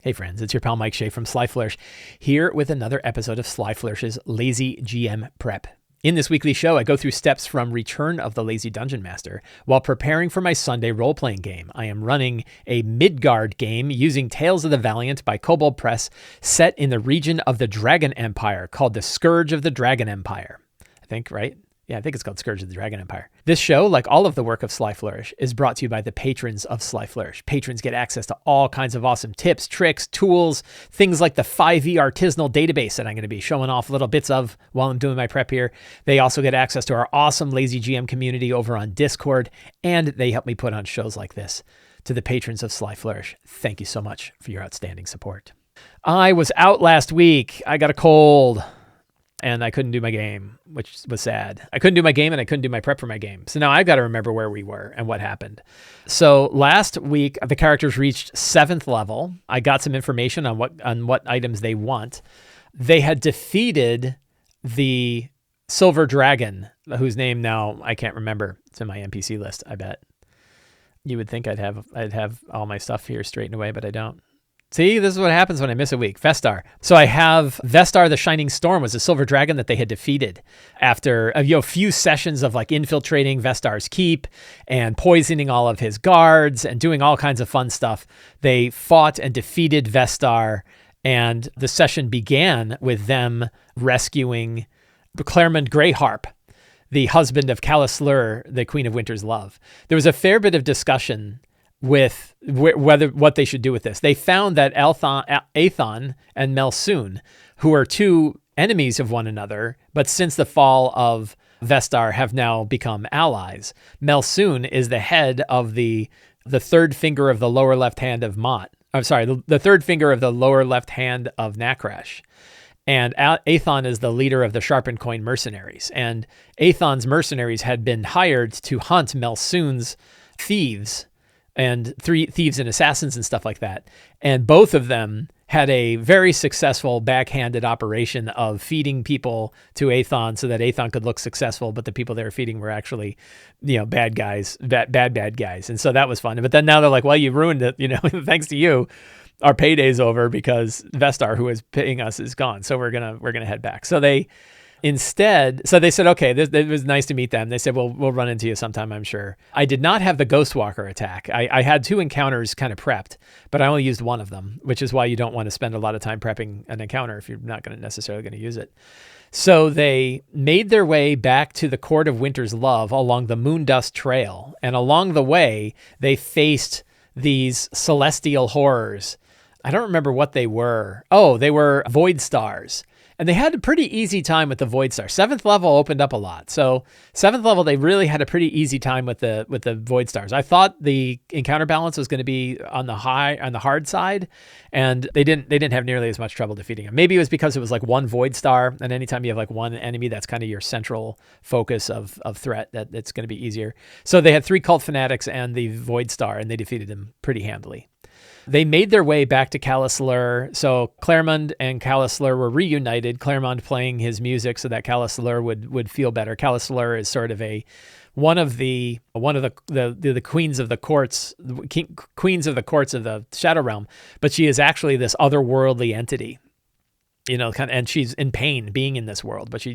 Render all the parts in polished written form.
Hey friends, it's your pal Mike Shea from Sly Flourish, here with another episode of Sly Flourish's Lazy GM Prep. In this weekly show, I go through steps from Return of the Lazy Dungeon Master while preparing for my Sunday role-playing game. I am running a Midgard game using Tales of the Valiant by Kobold Press, set in the region of the Dragon Empire called the Scourge of the Dragon Empire. I think, right? Yeah, I think it's called Scourge of the Dragon Empire. This show, like all of the work of Sly Flourish, is brought to you by the patrons of Sly Flourish. Patrons get access to all kinds of awesome tips, tricks, tools, things like the 5e artisanal database that I'm going to be showing off little bits of while I'm doing my prep here. They also get access to our awesome Lazy GM community over on Discord, and they help me put on shows like this. To the patrons of Sly Flourish, thank you so much for your outstanding support. I was out last week. I got a cold. And I couldn't do my game, which was sad. I couldn't do my game and I couldn't do my prep for my game. So now I've got to remember where we were and what happened. So last week, the characters reached 7th level. I got some information on what items they want. They had defeated the silver dragon, whose name now I can't remember. It's in my NPC list, I bet. You would think I'd have all my stuff here straightened away, but I don't. See, this is what happens when I miss a week. Vestar. So I have Vestar the Shining Storm was a silver dragon that they had defeated after a few sessions of like infiltrating Vestar's keep and poisoning all of his guards and doing all kinds of fun stuff. They fought and defeated Vestar, and the session began with them rescuing Claremont Greyharp, the husband of Calislur, the Queen of Winter's Love. There was a fair bit of discussion with what they should do with this. They found that Aethon and Melsoon, who are two enemies of one another, but since the fall of Vestar have now become allies. Melsoon is the head of the third finger of the lower left hand of Mott. I'm sorry, the third finger of the lower left hand of Nakrash. And Aethon is the leader of the Sharpened Coin mercenaries. And Aethon's mercenaries had been hired to hunt Melsoon's thieves, and thieves and assassins and stuff like that. And both of them had a very successful backhanded operation of feeding people to Aethon so that Aethon could look successful, but the people they were feeding were actually, bad guys, bad guys. And so that was fun. But then now they're like, well, you ruined it, thanks to you. Our payday's over because Vestar, who is paying us, is gone. So we're gonna head back. So they said, okay, it was nice to meet them. They said, we'll run into you sometime, I'm sure. I did not have the Ghostwalker attack. I had 2 encounters kind of prepped, but I only used one of them, which is why you don't want to spend a lot of time prepping an encounter if you're not necessarily going to use it. So they made their way back to the Court of Winter's Love along the Moondust Trail. And along the way, they faced these celestial horrors. I don't remember what they were. Oh, they were Void Stars. And they had a pretty easy time with the Void Star. 7th level opened up a lot. So 7th level, they really had a pretty easy time with the Void Stars. I thought the encounter balance was going to be on the hard side, and they didn't have nearly as much trouble defeating them. Maybe it was because it was like one Void Star, and anytime you have like one enemy, that's kind of your central focus of threat, that's going to be easier. So they had 3 Cult Fanatics and the Void Star, and they defeated them pretty handily. They made their way back to Calislur. So Claremont and Calislur were reunited, Claremont playing his music so that Calislur would feel better. Calislur is sort of one of the queens of the courts, queens of the courts of the Shadow Realm, but she is actually this otherworldly entity. And she's in pain being in this world, but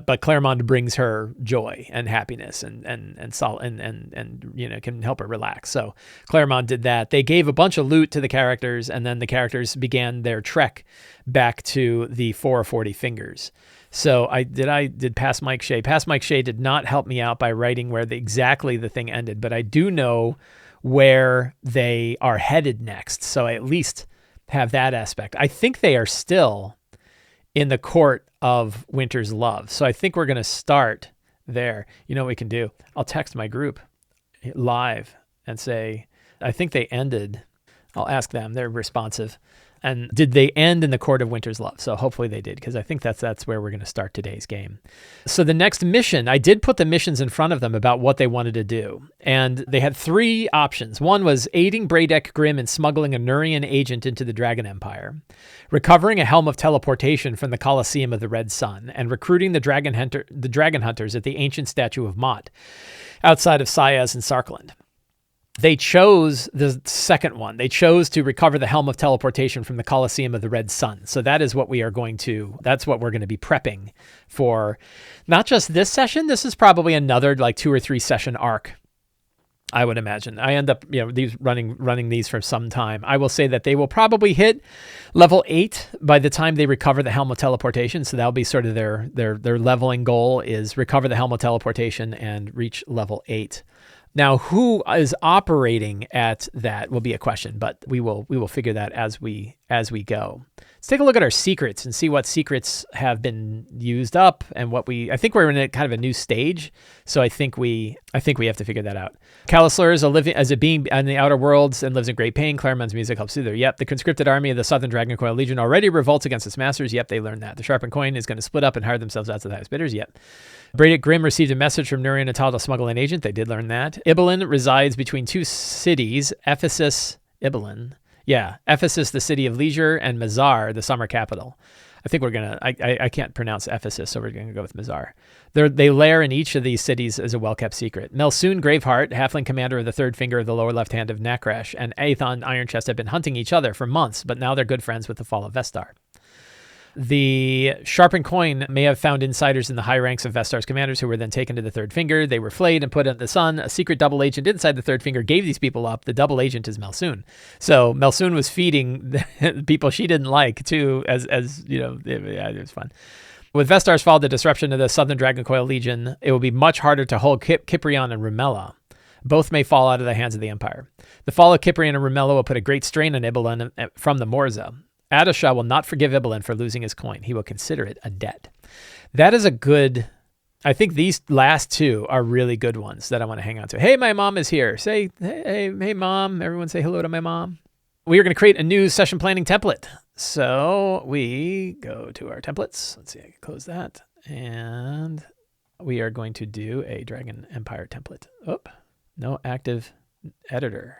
but Claremont brings her joy and happiness and can help her relax. So Claremont did that. They gave a bunch of loot to the characters, and then the characters began their trek back to the 440 Fingers. So I did Past Mike Shea. Past Mike Shea did not help me out by writing where exactly the thing ended, but I do know where they are headed next. So I at least have that aspect. I think they are still in the Court of Winter's Love. So I think we're going to start there. You know what we can do? I'll text my group live and say, I think they ended. I'll ask them. They're responsive. And did they end in the Court of Winter's Love? So hopefully they did, because I think that's where we're going to start today's game. So the next mission, I did put the missions in front of them about what they wanted to do. And they had 3 options. One was aiding Braydek Grimm in smuggling a Nurian agent into the Dragon Empire, recovering a helm of teleportation from the Colosseum of the Red Sun, and recruiting the Dragon Hunters at the ancient statue of Mott outside of Sayaz and Sarkland. They chose the second one. They chose to recover the Helm of Teleportation from the Colosseum of the Red Sun. So that is what that's what we're going to be prepping for. Not just this session. This is probably another like 2 or 3 session arc, I would imagine. I end up, these running these for some time. I will say that they will probably hit level 8 by the time they recover the Helm of Teleportation. So that'll be sort of their leveling goal, is recover the Helm of Teleportation and reach level 8. Now, who is operating at that will be a question, but we will figure that as we go. Let's take a look at our secrets and see what secrets have been used up and I think we're in a kind of a new stage. So I think we have to figure that out. Calusler is a being in the outer worlds and lives in great pain. Clarimon's music helps soothe her. Yep. The conscripted army of the Southern Dragoncoil Legion already revolts against its masters. Yep, they learned that. The Sharpened Coin is going to split up and hire themselves out to the highest bidders. Yep. Bradic Grimm received a message from Nurian Natal to smuggle an agent. They did learn that. Ibelin resides between 2 cities, Ephesus, Ephesus, the city of leisure, and Mazar, the summer capital. I think I can't pronounce Ephesus, so we're going to go with Mazar. They lair in each of these cities as a well-kept secret. Melsoon Graveheart, halfling commander of the third finger of the lower left hand of Nakrash, and Aethon Ironchest have been hunting each other for months, but now they're good friends with the fall of Vestar. The Sharpened Coin may have found insiders in the high ranks of Vestar's commanders who were then taken to the Third Finger. They were flayed and put in the sun. A secret double agent inside the Third Finger gave these people up. The double agent is Melsoon. So Melsoon was feeding the people she didn't like too, as it was fun. With Vestar's fall, the disruption of the Southern Dragoncoil Legion, it will be much harder to hold Kiprion and Rumela. Both may fall out of the hands of the Empire. The fall of Kiprion and Rumela will put a great strain on Ibelin from the Morza. Adashah will not forgive Ibelin for losing his coin. He will consider it a debt. That is I think these last 2 are really good ones that I want to hang on to. Hey, my mom is here. Say, hey, mom. Everyone say hello to my mom. We are going to create a new session planning template. So we go to our templates. Let's see, I can close that. And we are going to do a Dragon Empire template. No active editor.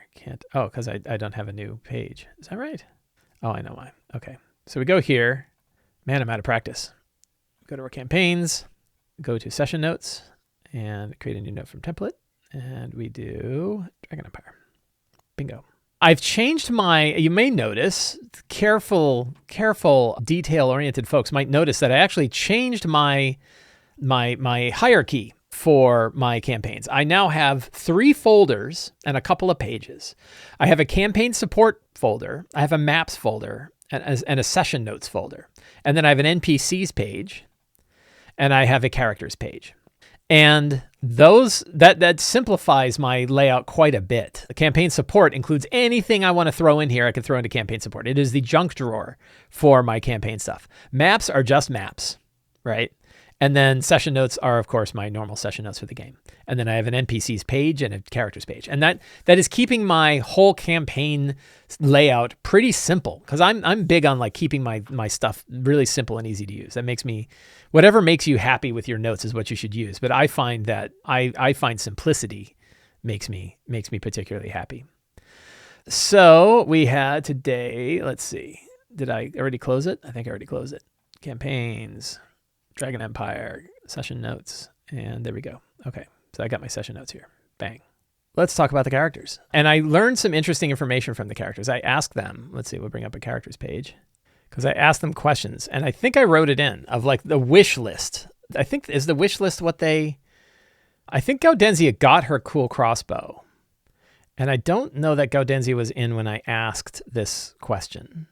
Because I don't have a new page. Is that right? Oh, I know why. Okay. So we go here. Man, I'm out of practice. Go to our campaigns, go to session notes, and create a new note from template. And we do Dragon Empire. Bingo. I've changed you may notice, careful, detail-oriented folks might notice that I actually changed my hierarchy for my campaigns. I now have 3 folders and a couple of pages. I have a campaign support folder, I have a maps folder, and a session notes folder. And then I have an NPCs page, and I have a characters page. And that simplifies my layout quite a bit. The campaign support includes anything I want to throw in here. I can throw into campaign support. It is the junk drawer for my campaign stuff. Maps are just maps, right? And then session notes are, of course, my normal session notes for the game. And then I have an NPCs page and a characters page. And that is keeping my whole campaign layout pretty simple, because I'm big on like keeping my stuff really simple and easy to use. That makes me, whatever makes you happy with your notes is what you should use. But I find that I find simplicity makes me particularly happy. So we had today, let's see, did I already close it? I think I already closed it. Campaigns, Dragon Empire, session notes, and there we go. Okay, so I got my session notes here. Bang. Let's talk about the characters. And I learned some interesting information from the characters. I asked them, let's see, we'll bring up a characters page, because I asked them questions, and I think I wrote it in of like the wish list. I think, is the wish list I think Gaudenzia got her cool crossbow. And I don't know that Gaudenzia was in when I asked this question.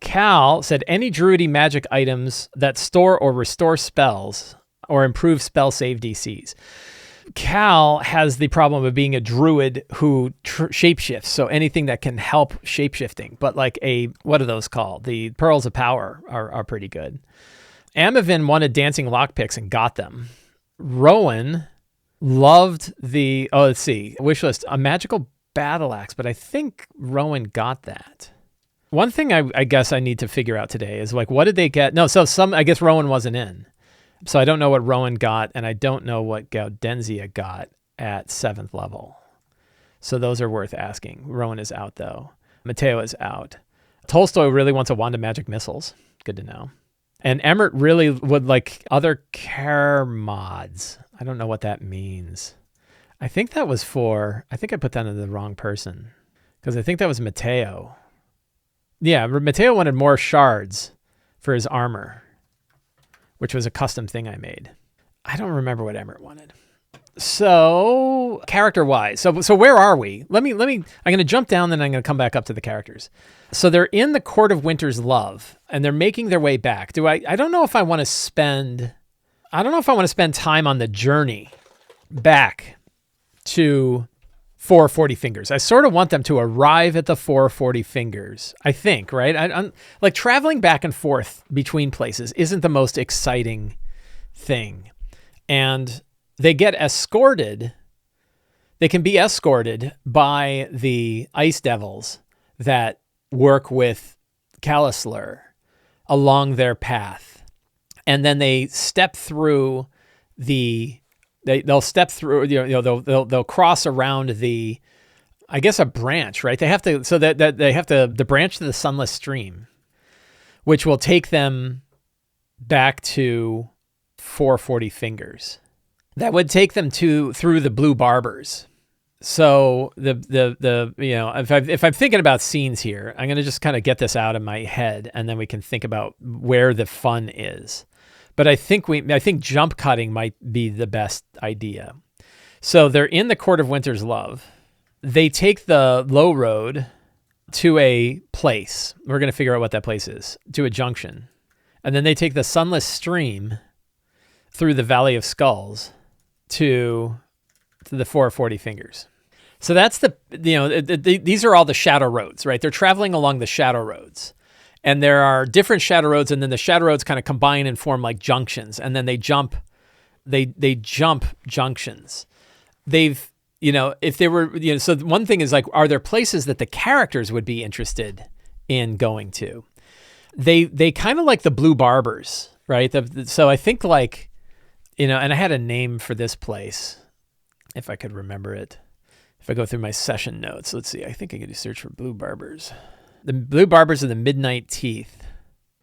Cal said any druidy magic items that store or restore spells or improve spell save DCs. Cal has the problem of being a druid who shapeshifts, so anything that can help shapeshifting. But like what are those called? The Pearls of Power are pretty good. Amavin wanted dancing lockpicks and got them. Rowan loved wish list, a magical battle axe, but I think Rowan got that. One thing I guess I need to figure out today is like, what did they get? No, I guess Rowan wasn't in. So I don't know what Rowan got, and I don't know what Gaudenzia got at 7th level. So those are worth asking. Rowan is out, though. Mateo is out. Tolstoy really wants a wand of magic missiles. Good to know. And Emmert really would like other care mods. I don't know what that means. I think I put that in the wrong person because I think that was Matteo. Yeah, Matteo wanted more shards for his armor, which was a custom thing I made. I don't remember what Emmert wanted. So character-wise, so where are we? I'm going to jump down, then I'm going to come back up to the characters. So they're in the Court of Winter's Love, and they're making their way back. I don't know if I want to spend time on the journey back to 440 Fingers. I sort of want them to arrive at the 440 Fingers, I think, right? I'm like traveling back and forth between places isn't the most exciting thing. And they get escorted. They can be escorted by the ice devils that work with Callislur along their path. And then they step through they'll step through, they'll cross around I guess a branch, right? They have to, so that they have to, the branch to the Sunless Stream, which will take them back to 440 Fingers. That would take them through the Blue Barbers. So if I'm thinking about scenes here, I'm going to just kind of get this out of my head, and then we can think about where the fun is. But I think jump cutting might be the best idea. So they're in the Court of Winter's Love. They take the low road to a place. We're going to figure out what that place is, to a junction. And then they take the Sunless Stream through the Valley of Skulls to the 440 Fingers. So that's these are all the shadow roads, right? They're traveling along the shadow roads. And there are different shadow roads, and then the shadow roads kind of combine and form like junctions, and then they jump junctions. If they were, so one thing is like, are there places that the characters would be interested in going to? They kind of like the Blue Barbers, right? So I think like, and I had a name for this place, if I could remember it. If I go through my session notes, let's see, I think I could do search for Blue Barbers. The Blue Barbers are the Midnight Teeth,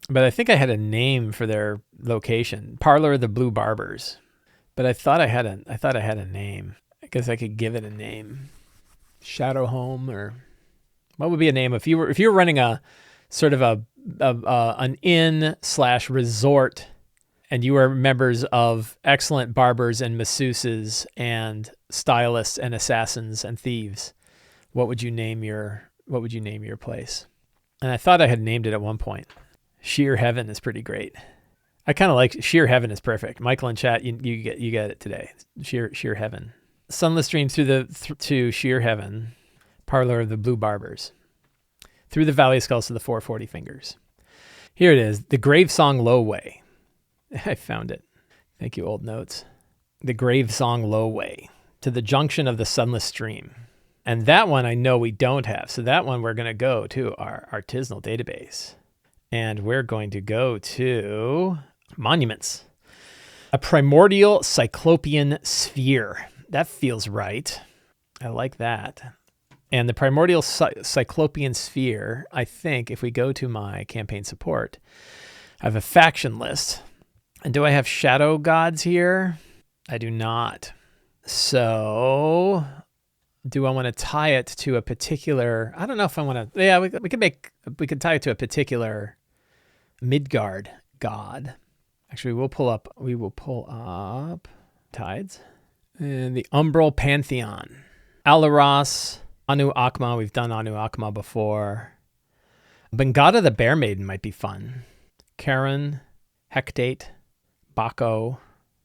but I think I had a name for their location, Parlor of the Blue Barbers. But I thought I had a name. I guess I could give it a name, Shadow Home, or what would be a name if you were running a sort of an inn/resort, and you were members of excellent barbers and masseuses and stylists and assassins and thieves. What would you name your place? And I thought I had named it at one point. Sheer Heaven is pretty great. I kind of like Sheer Heaven is perfect. Michael in chat, you get it today. Sheer Heaven. Sunless Stream to Sheer Heaven, Parlor of the Blue Barbers, through the Valley of Skulls to the 440 Fingers. Here it is, the Grave Song Low Way. I found it. Thank you, old notes. The Grave Song Low Way to the junction of the Sunless Stream. And that one I know we don't have. So that one we're going to go to our artisanal database. And we're going to go to monuments. A primordial cyclopean sphere. That feels right. I like that. And the primordial cyclopean sphere, I think if we go to my campaign support, I have a faction list. And do I have shadow gods here? I do not. So do I want to tie it to a particular, I don't know if I want to, yeah, we could tie it to a particular Midgard god. Actually, we will pull up tides. And the Umbral Pantheon. Alaras, Anu Akma, we've done Anu Akma before. Bengada the Bear Maiden might be fun. Karen, Hectate, Baco,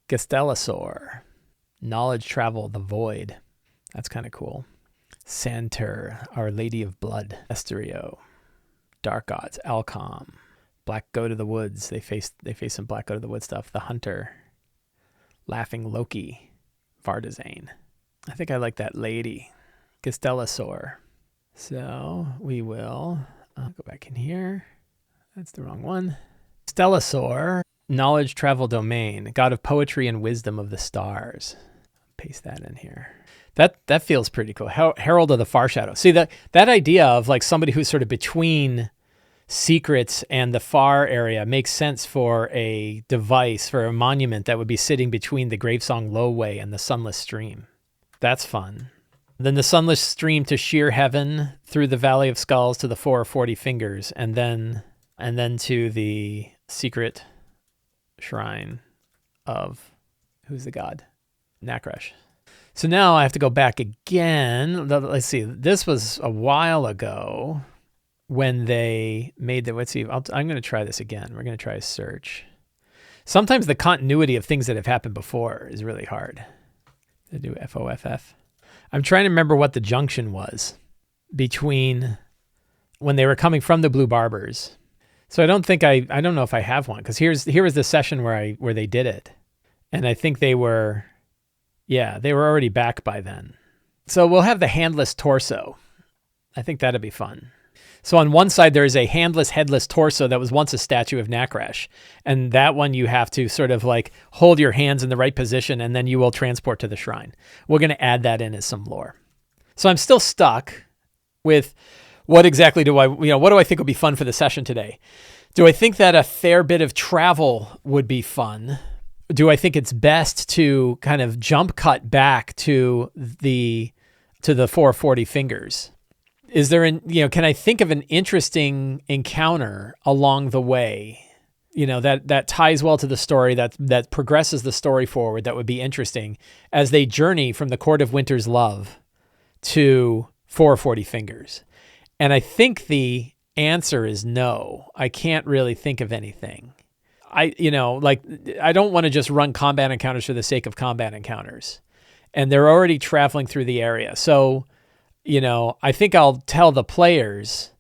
Gestellasaur, Knowledge Travel, the Void. That's kind of cool. Santur, Our Lady of Blood, Esterio, Dark Gods, Alcom, Black Goat of the Woods. They face some Black Goat of the Woods stuff. The Hunter, Laughing Loki, Vardazane. I think I like that lady. Gestellasaur. So we will go back in here. That's the wrong one. Stellasaur, Knowledge Travel Domain, God of Poetry and Wisdom of the Stars. Paste that in here. That feels pretty cool. Herald of the Far Shadow. See, that idea of like somebody who's sort of between secrets and the far area makes sense for a device, for a monument that would be sitting between the Gravesong Lowway and the Sunless Stream. That's fun. Then the sunless stream to sheer heaven, through the valley of skulls to the 440 fingers, and then to the secret shrine of, who's the god? Nakresh. So now I have to go back again. Let's see. This was a while ago when they made the, let's see. I'm going to try this again. We're going to try a search. Sometimes the continuity of things that have happened before is really hard. They do FOFF. I'm trying to remember what the junction was between when they were coming from the Blue Barbers. So I don't know if I have one, because here was the session where they did it. And I think they were already back by then. So we'll have the handless torso. I think that'd be fun. So on one side, there is a handless, headless torso that was once a statue of Nakresh. And that one you have to sort of like hold your hands in the right position, and then you will transport to the shrine. We're going to add that in as some lore. So I'm still stuck with what exactly what do I think would be fun for the session today? Do I think that a fair bit of travel would be fun? Do I think it's best to kind of jump cut back to the 440 fingers? Is there can I think of an interesting encounter along the way, that ties well to the story, that progresses the story forward, that would be interesting as they journey from the Court of Winter's Love to 440 fingers? And I think the answer is no. I can't really think of anything. I don't want to just run combat encounters for the sake of combat encounters. And they're already traveling through the area. So, I think I'll tell the players,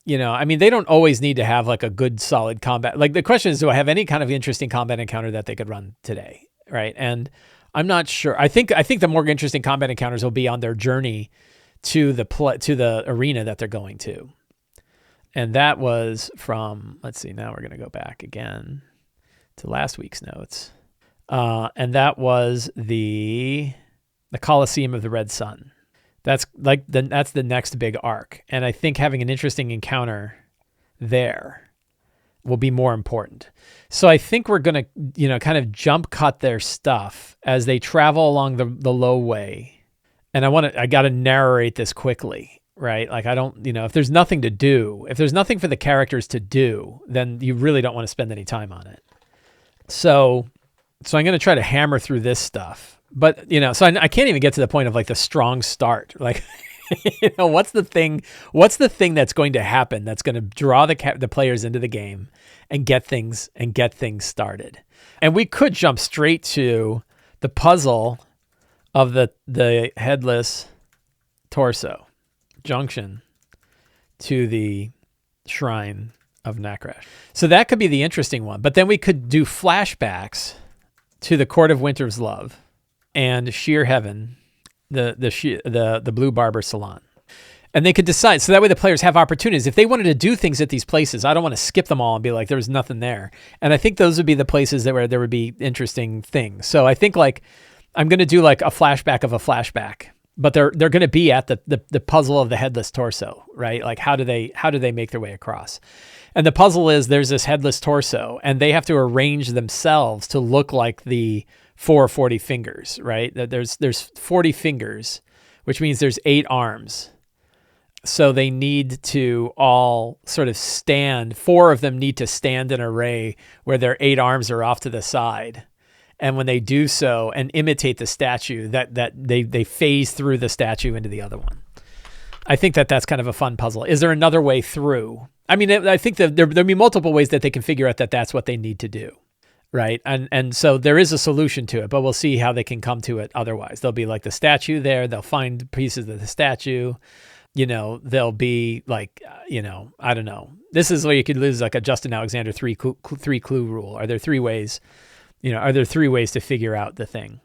they don't always need to have like a good solid combat. Like the question is, do I have any kind of interesting combat encounter that they could run today? Right. And I'm not sure. I think the more interesting combat encounters will be on their journey to the arena that they're going to. And that was from, let's see, now we're going to go back again to last week's notes. And that was the Colosseum of the Red Sun. That's the next big arc. And I think having an interesting encounter there will be more important. So I think we're going to, kind of jump cut their stuff as they travel along the low way. And I got to narrate this quickly, right? Like I don't, if there's nothing to do, if there's nothing for the characters to do, then you really don't want to spend any time on it. So I'm going to try to hammer through this stuff. But, so I can't even get to the point of like the strong start. Like, what's the thing that's going to happen that's going to draw the players into the game and get things started. And we could jump straight to the puzzle of the headless torso junction to the shrine of Nakresh. So that could be the interesting one. But then we could do flashbacks to the Court of Winter's Love and Sheer Heaven, the Blue Barber Salon. And they could decide, so that way the players have opportunities. If they wanted to do things at these places, I don't want to skip them all and be like, there's nothing there. And I think those would be the places where there would be interesting things. So I think like, I'm going to do like a flashback of a flashback, but they're going to be at the puzzle of the headless torso, right? Like how do they make their way across? And the puzzle is there's this headless torso and they have to arrange themselves to look like the 440 fingers, right? There's 40 fingers, which means there's 8 arms. So they need to all sort of stand. 4 of them need to stand in an array where their 8 arms are off to the side. And when they do so and imitate the statue, that they phase through the statue into the other one. I think that's kind of a fun puzzle. Is there another way through? I mean, I think that there'll be multiple ways that they can figure out that that's what they need to do. Right. And so there is a solution to it, but we'll see how they can come to it otherwise. There'll be like the statue there. They'll find pieces of the statue. They'll be like, I don't know. This is where you could lose like a Justin Alexander three clue rule. Are there 3 ways? Are there 3 ways to figure out the thing?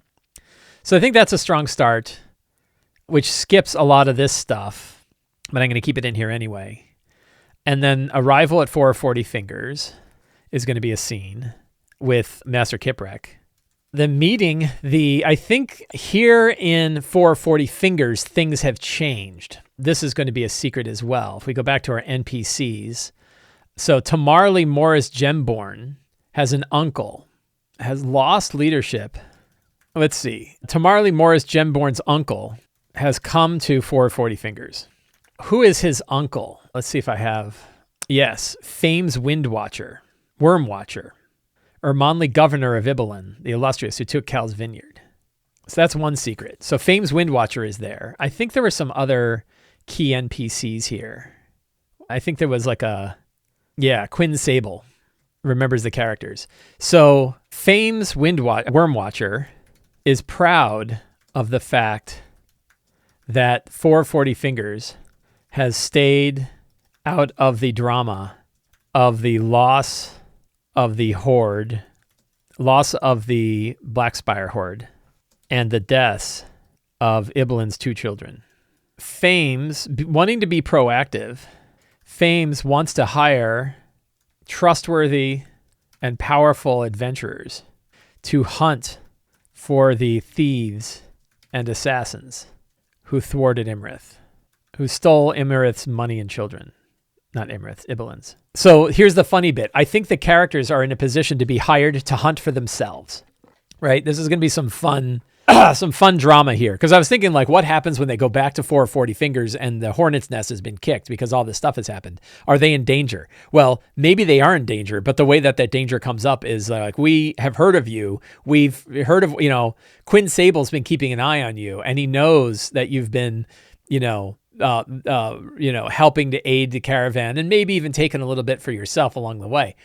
So I think that's a strong start, which skips a lot of this stuff, but I'm going to keep it in here anyway. And then arrival at 440 fingers is going to be a scene with Master Kiprek. The meeting, I think here in 440 fingers, things have changed. This is going to be a secret as well. If we go back to our NPCs. So Tamarli Morris Gemborn has an uncle, has lost leadership Let's see. Tamarly Morris Gemborn's uncle has come to 440 Fingers. Who is his uncle? Let's see if I have. Yes, Fame's Windwatcher, Wormwatcher, Ermonley Governor of Ibelin, the illustrious who took Cal's vineyard. So that's one secret. So Fame's Windwatcher is there. I think there were some other key NPCs here. I think there was Quinn Sable remembers the characters. So Fame's Wormwatcher is proud of the fact that 440 Fingers has stayed out of the drama of the loss of the Horde, loss of the Blackspire Horde, and the deaths of Ibelin's 2 children. Fames, wanting to be proactive, Fames wants to hire trustworthy and powerful adventurers to hunt for the thieves and assassins who thwarted Imrith, who stole Imrith's money and children. Not Imrith's, Ibelin's. So here's the funny bit. I think the characters are in a position to be hired to hunt for themselves, right? This is going to be some fun drama here. Because I was thinking, what happens when they go back to 440 Fingers and the hornet's nest has been kicked because all this stuff has happened? Are they in danger? Well, maybe they are in danger, but the way that danger comes up is we have heard of you. We've heard of, Quinn Sable's been keeping an eye on you, and he knows that you've been, helping to aid the caravan and maybe even taking a little bit for yourself along the way.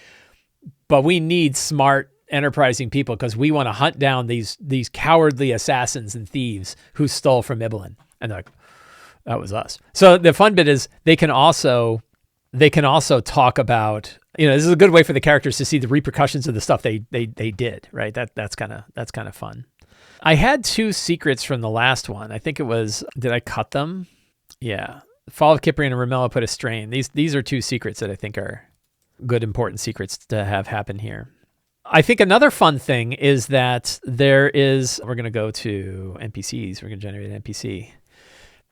But we need smart, enterprising people because we want to hunt down these cowardly assassins and thieves who stole from Ibelin. And they're like, that was us. So the fun bit is they can also talk about, this is a good way for the characters to see the repercussions of the stuff they did, right? That's kind of fun. I had 2 secrets from the last one. I think it was, did I cut them? Yeah. Fall of Cyprian and Romello put a strain. These are 2 secrets that I think are good, important secrets to have happen here. I think another fun thing is that we're going to go to NPCs. We're going to generate an NPC.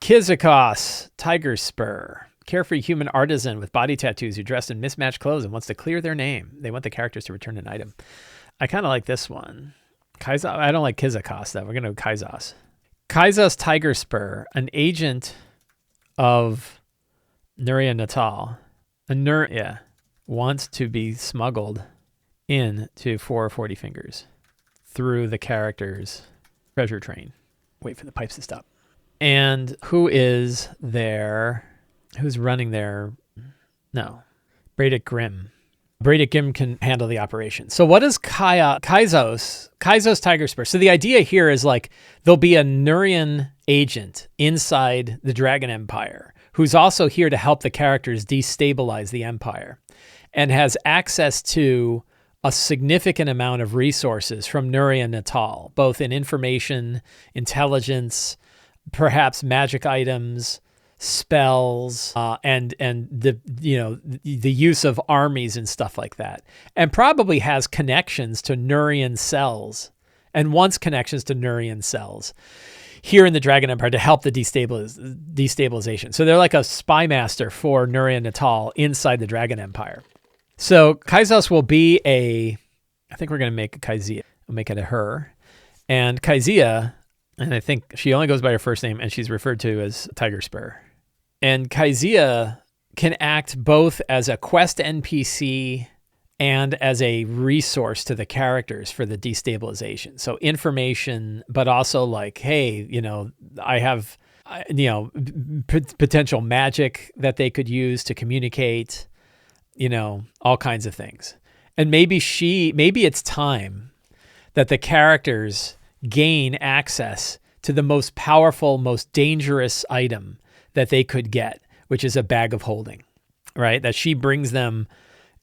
Kizikos, Tiger Spur, carefree human artisan with body tattoos who dressed in mismatched clothes and wants to clear their name. They want the characters to return an item. I kind of like this one. I don't like Kizikos, though. We're going to go Kaizos. Kaizos Tiger Spur, an agent of Nuria Natal. Wants to be smuggled into 440 Fingers through the character's treasure train. Wait for the pipes to stop. And who's running there? No. Bradic Grimm. Bradic Grimm can handle the operation. So what is Kaizos Tiger Spur? So the idea here is there'll be a Nurian agent inside the Dragon Empire who's also here to help the characters destabilize the Empire and has access to a significant amount of resources from Nuria Natal, both in information, intelligence, perhaps magic items, spells, and the use of armies and stuff like that, and probably has connections to Nurian cells and wants connections to Nurian cells here in the Dragon Empire to help the destabilization. So they're like a spy master for Nuria Natal inside the Dragon Empire. So Kaizos will be I think we're going to make a Kaizia. We'll make it a her. And Kaizia, and I think she only goes by her first name, and she's referred to as Tiger Spur. And Kaizia can act both as a quest NPC and as a resource to the characters for the destabilization. So information, but also hey, I have, potential magic that they could use to communicate, all kinds of things. And maybe it's time that the characters gain access to the most powerful, most dangerous item that they could get, which is a bag of holding, right? That she brings them,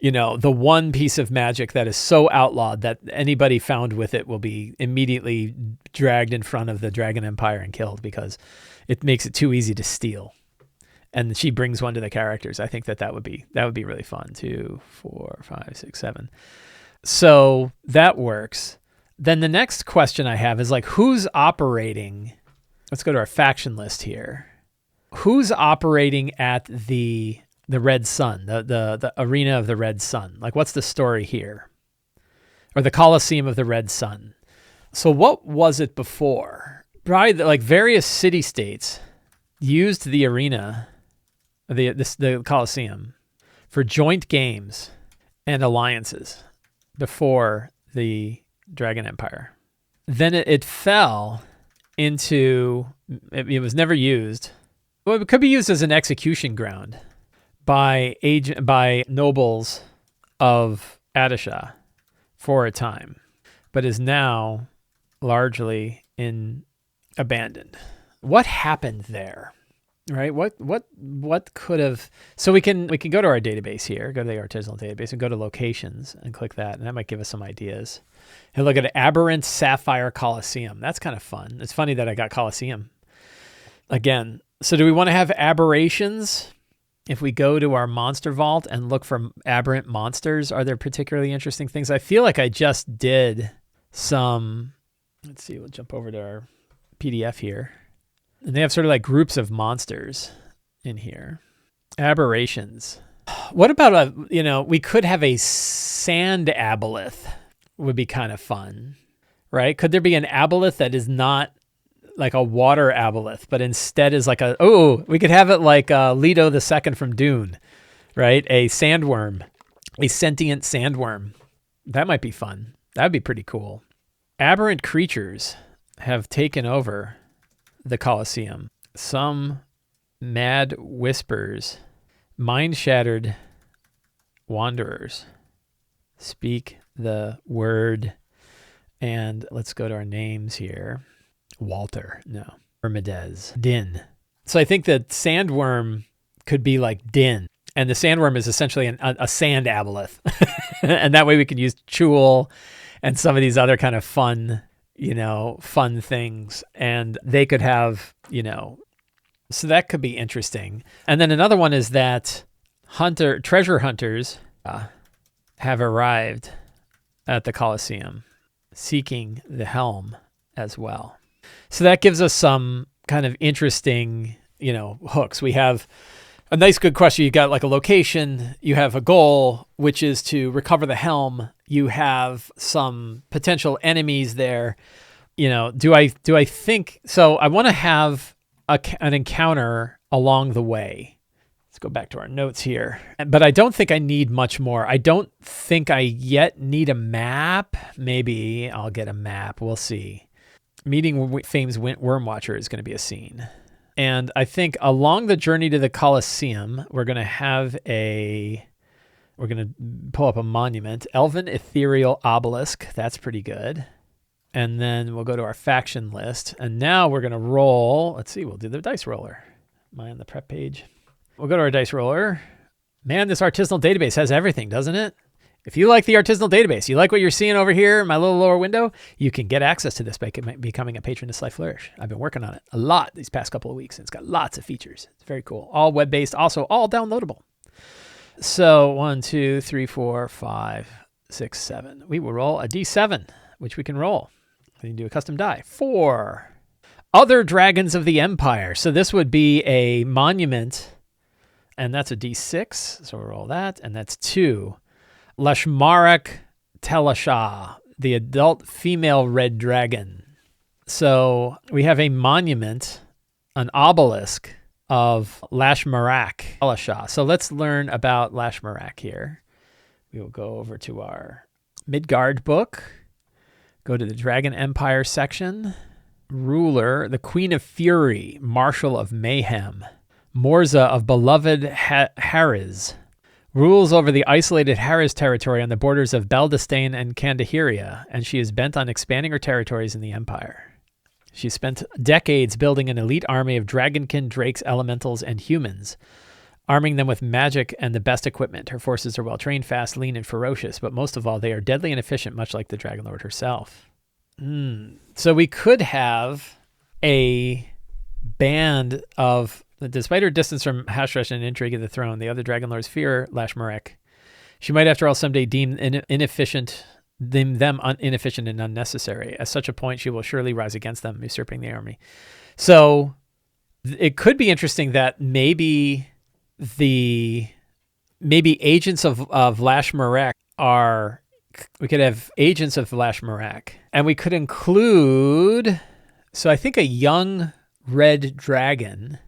the one piece of magic that is so outlawed that anybody found with it will be immediately dragged in front of the Dragon Empire and killed because it makes it too easy to steal. And she brings one to the characters. I think that would be really fun. 2, 4, 5, 6, 7. So that works. Then the next question I have is who's operating? Let's go to our faction list here. Who's operating at the Red Sun, the arena of the Red Sun? What's the story here? Or the Colosseum of the Red Sun? So what was it before? Probably like various city-states used the arena, the Colosseum, for joint games and alliances before the Dragon Empire. Then it fell into, it was never used. Well, it could be used as an execution ground by nobles of Adishah for a time, but is now largely abandoned. What happened there? Right? What could have? So we can go to our database here, go to the artisanal database, and go to locations and click that, and that might give us some ideas. And look at Aberrant Sapphire Colosseum. That's kind of fun. It's funny that I got Colosseum again. So do we want to have aberrations? If we go to our monster vault and look for aberrant monsters, are there particularly interesting things? I feel like I just did some. Let's see. We'll jump over to our PDF here. And they have sort of like groups of monsters in here. Aberrations. What about we could have a sand aboleth, would be kind of fun, right? Could there be an aboleth that is not like a water aboleth, but instead is like we could have it like Leto the Second from Dune, right? A sandworm, a sentient sandworm. That might be fun. That'd be pretty cool. Aberrant creatures have taken over the Colosseum. Some mad whispers, mind-shattered wanderers speak the word. And let's go to our names here. Walter, no. Hermidez, Din. So I think that sandworm could be like Din. And the sandworm is essentially a sand aboleth. And that way we can use Chul and some of these other kind of fun things. And they could have, so that could be interesting. And then another one is that treasure hunters have arrived at the Colosseum seeking the helm as well. So that gives us some kind of interesting, hooks. We have a nice, good question. You got like a location, you have a goal, which is to recover the helm. You have some potential enemies there. Do I think, so I want to have an encounter along the way. Let's go back to our notes here. But I don't think I need much more. I don't think I yet need a map. Maybe I'll get a map. We'll see. Meeting Fame's Worm Watcher is going to be a scene. And I think along the journey to the Colosseum, we're going to pull up a monument. Elven Ethereal Obelisk. That's pretty good. And then we'll go to our faction list. And now we're going to roll. Let's see. We'll do the dice roller. Am I on the prep page? We'll go to our dice roller. Man, this artisanal database has everything, doesn't it? If you like the artisanal database, you like what you're seeing over here in my little lower window, you can get access to this by becoming a patron of Sly Flourish. I've been working on it a lot these past couple of weeks, and it's got lots of features. It's very cool. All web-based, also all downloadable. So 1, 2, 3, 4, 5, 6, 7. We will roll a D7, which we can roll. We can do a custom die. 4. Other Dragons of the Empire. So this would be a monument, and that's a D6. So we'll roll that, and that's 2. Lashmarak Telashah, the adult female red dragon. So we have a monument, an obelisk of Lashmarak Telashah. So let's learn about Lashmarak here. We will go over to our Midgard book, go to the Dragon Empire section. Ruler, the Queen of Fury, Marshal of Mayhem. Morza of beloved Hariz. Rules over the isolated Hariz territory on the borders of Beldistain and Kandahiria, and she is bent on expanding her territories in the Empire. She spent decades building an elite army of dragonkin, drakes, elementals, and humans, arming them with magic and the best equipment. Her forces are well-trained, fast, lean, and ferocious, but most of all, they are deadly and efficient, much like the Dragon Lord herself. So we could have a band of... Despite her distance from Hashresh and intrigue of the throne, the other Dragon Lords fear Lashmarek. She might, after all, someday deem them inefficient and unnecessary. At such a point, she will surely rise against them, usurping the army. So it could be interesting that maybe agents of Lashmarek are We could have agents of Lashmarak. And we could include, so I think a young red dragon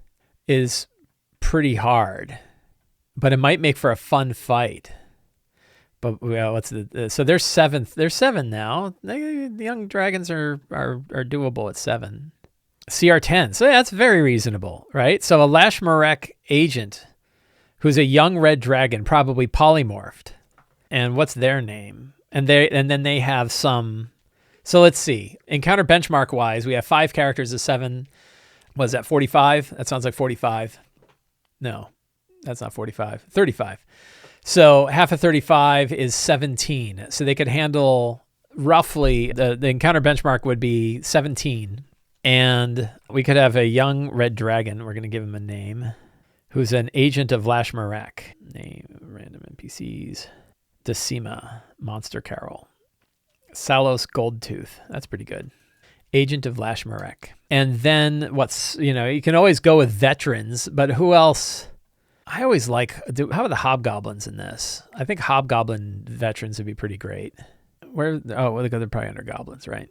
is pretty hard, but it might make for a fun fight. But well, so there's seven. There's 7 now. The young dragons are doable at 7. CR10. So yeah, that's very reasonable, right? So a Lashmarak agent who's a young red dragon, probably polymorphed. And what's their name? And then they have some. So let's see. Encounter benchmark wise, we have 5 characters of 7. Was that 45? That sounds like 45. No, that's not 45. 35. So half of 35 is 17. So they could handle roughly, the encounter benchmark would be 17. And we could have a young red dragon. We're going to give him a name. Who's an agent of Lashmarak. Name, random NPCs. Decima, Monster Carol. Salos Goldtooth. That's pretty good. Agent of Lashmarak. And then you can always go with veterans, but who else? I always how are the hobgoblins in this? I think hobgoblin veterans would be pretty great. They're probably under goblins, right?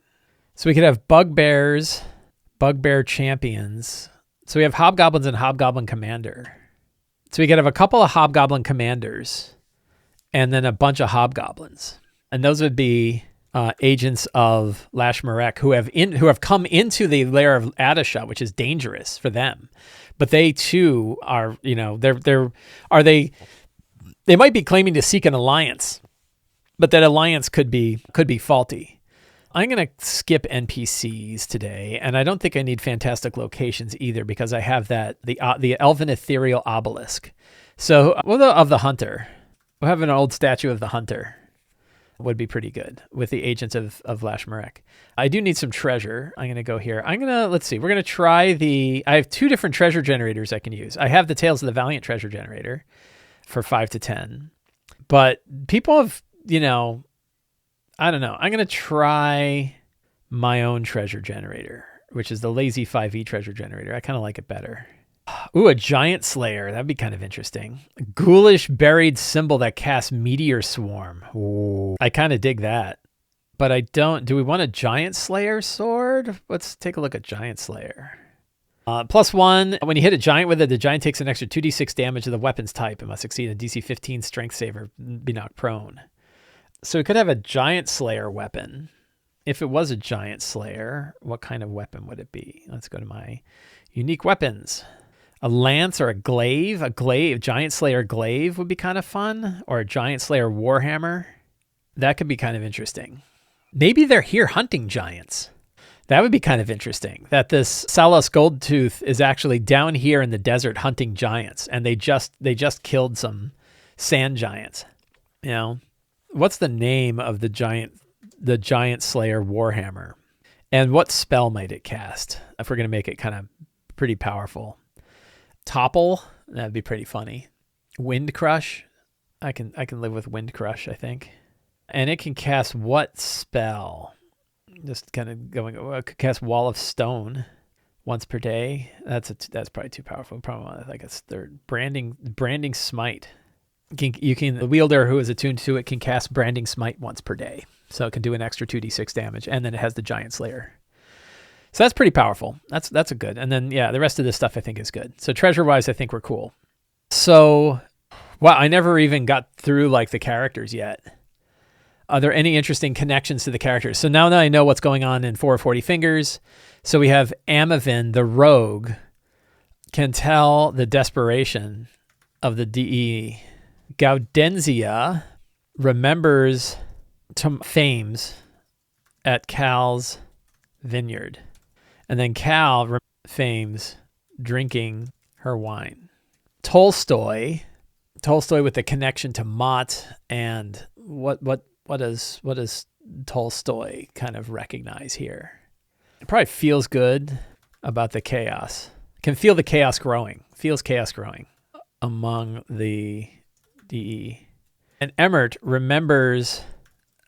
So we could have bugbears, bugbear champions. So we have hobgoblins and hobgoblin commander. So we could have a couple of hobgoblin commanders and then a bunch of hobgoblins. And those would be agents of Lashmarak who have come into the lair of Adasha, which is dangerous for them. But they too are, they might be claiming to seek an alliance, but that alliance could be faulty. I'm going to skip NPCs today, and I don't think I need fantastic locations either because I have the Elven Ethereal Obelisk. So of the Hunter. We'll have an old statue of the Hunter. Would be pretty good with the agents of Lashmarak. I do need some treasure. I'm going to go here. Let's see. We're going to try I have 2 different treasure generators I can use. I have the Tales of the Valiant treasure generator for 5 to 10. But people have, I don't know. I'm going to try my own treasure generator, which is the Lazy 5e treasure generator. I kind of like it better. Ooh, a giant slayer. That'd be kind of interesting. A ghoulish buried symbol that casts meteor swarm. Ooh, I kind of dig that. But I don't. Do we want a giant slayer sword? Let's take a look at giant slayer. +1. When you hit a giant with it, the giant takes an extra 2d6 damage to the weapon's type. It must succeed a DC 15 strength save or be knocked prone. So we could have a giant slayer weapon. If it was a giant slayer, what kind of weapon would it be? Let's go to my unique weapons. A lance or a glaive. Giant slayer glaive would be kind of fun. Or a giant slayer warhammer. That could be kind of interesting. Maybe they're here hunting giants. That would be kind of interesting. That this Salos Goldtooth is actually down here in the desert hunting giants. And they just killed some sand giants. What's the name of the giant slayer warhammer? And what spell might it cast? If we're going to make it kind of pretty powerful. Topple, that'd be pretty funny. Wind Crush, I can live with Wind Crush, I think. And it can cast what spell? Just kind of it could cast Wall of Stone once per day. That's probably too powerful. Probably want like a third. Branding Smite. The wielder who is attuned to it can cast Branding Smite once per day. So it can do an extra 2d6 damage, and then it has the Giant Slayer. So that's pretty powerful. That's a good. And then, the rest of this stuff I think is good. So treasure-wise, I think we're cool. So, wow, I never even got through, the characters yet. Are there any interesting connections to the characters? So now that I know what's going on in 440 Fingers, so we have Amavin, the rogue, can tell the desperation of the DE. Gaudenzia remembers fames at Cal's vineyard. And then Cal fames drinking her wine. Tolstoy with the connection to Mott, and what does Tolstoy kind of recognize here? It probably feels good about the chaos. Can feel the chaos growing. Feels chaos growing among the DE. And Emmert remembers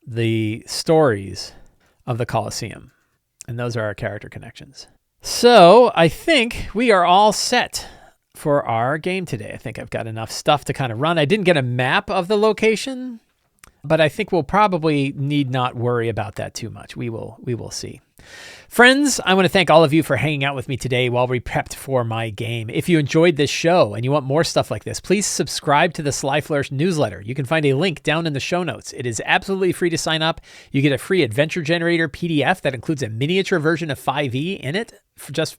the stories of the Colosseum. And those are our character connections. So I think we are all set for our game today. I think I've got enough stuff to kind of run. I didn't get a map of the location. but I think we'll probably need not worry about that too much. We will see. Friends, I want to thank all of you for hanging out with me today while we prepped for my game. If you enjoyed this show and you want more stuff like this, please subscribe to the Sly Flourish newsletter. You can find a link down in the show notes. It is absolutely free to sign up. You get a free adventure generator PDF that includes a miniature version of 5e in it.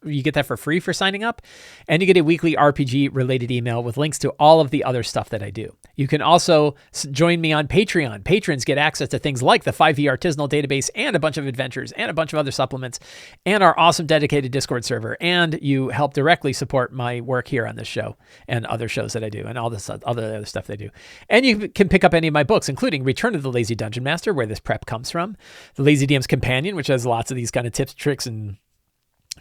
You get that for free for signing up, and you get a weekly RPG related email with links to all of the other stuff that I do. You can also join me on Patreon. Patrons get access to things like the 5e artisanal database and a bunch of adventures and a bunch of other supplements and our awesome dedicated Discord server. And you help directly support my work here on this show and other shows that I do and all this other stuff they do. And you can pick up any of my books, including Return of the Lazy Dungeon Master, where this prep comes from, The Lazy DM's Companion, which has lots of these kind of tips, tricks, and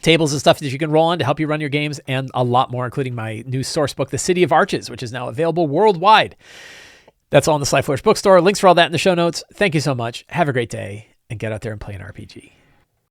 tables and stuff that you can roll on to help you run your games, and a lot more, including my new source book, The City of Arches, which is now available worldwide. That's all in the Sly Flourish bookstore. Links for all that in the show notes. Thank you so much. Have a great day, and get out there and play an RPG.